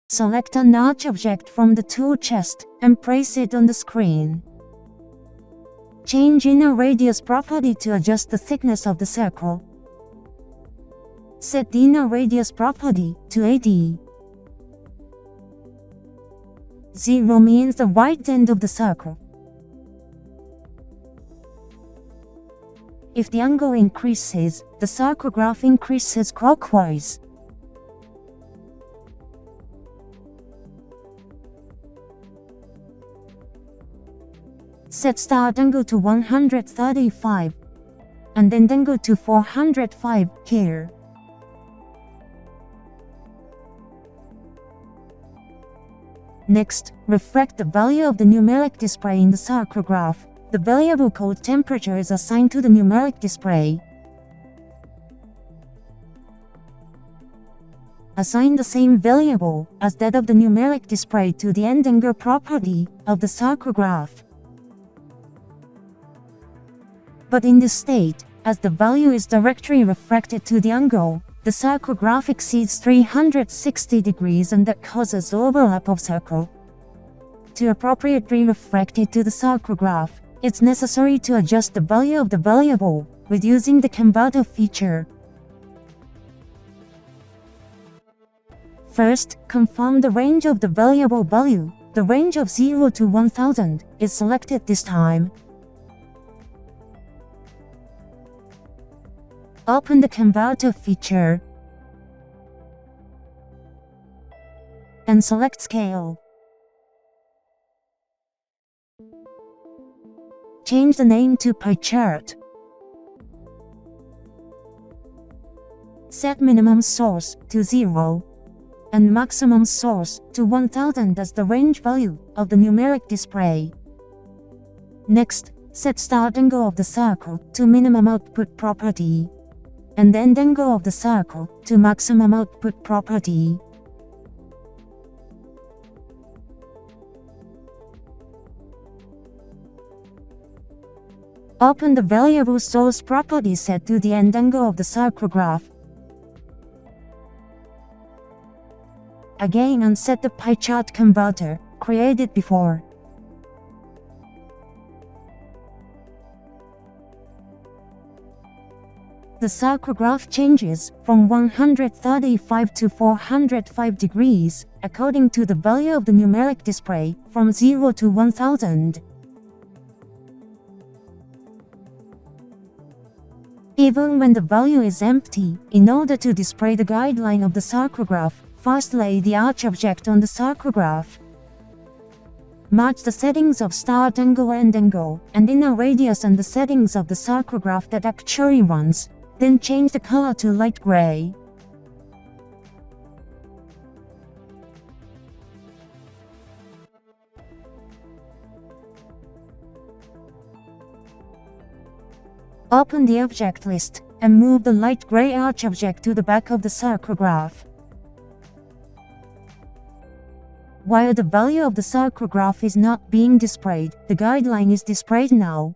Select a notch object from the tool chest and place it on the screen. Change inner radius property to adjust the thickness of the circle. Set the inner radius property to 80. 0 means the right end of the circle. If the angle increases, the circle graph increases clockwise. Set start angle to 135 and end angle to 405 here. Next, reflect the value of the numeric display in the circle graph. The variable called temperature is assigned to the numeric display. Assign the same variable as that of the numeric display to the end angle property of the circle graph. But in this state, as the value is directly reflected to the angle, the circle graph exceeds 360 degrees and that causes overlap of circle. To appropriately reflect it to the circle graph, it's necessary to adjust the value of the variable with using the converter feature. First, confirm the range of the variable value. The range of 0 to 1000 is selected this time. Open the converter feature and select scale. Change the name to pie chart. Set minimum source to 0 and maximum source to 1000 as the range value of the numeric display. Next, set start angle of the circle to minimum output property and end angle of the circle to maximum output property. Open the variable source property set to the end angle of the circle graph. Again, unset the pie chart converter created before. The circle graph changes from 135 to 405 degrees according to the value of the numeric display from 0 to 1000. Even when the value is empty, in order to display the guideline of the circle graph, first lay the arch object on the circle graph. Match the settings of start angle, end angle, and inner radius and the settings of the circle graph that actually runs. Then change the color to light gray. Open the object list and move the light gray arch object to the back of the circle graph. While the value of the circle graph is not being displayed, the guideline is displayed now.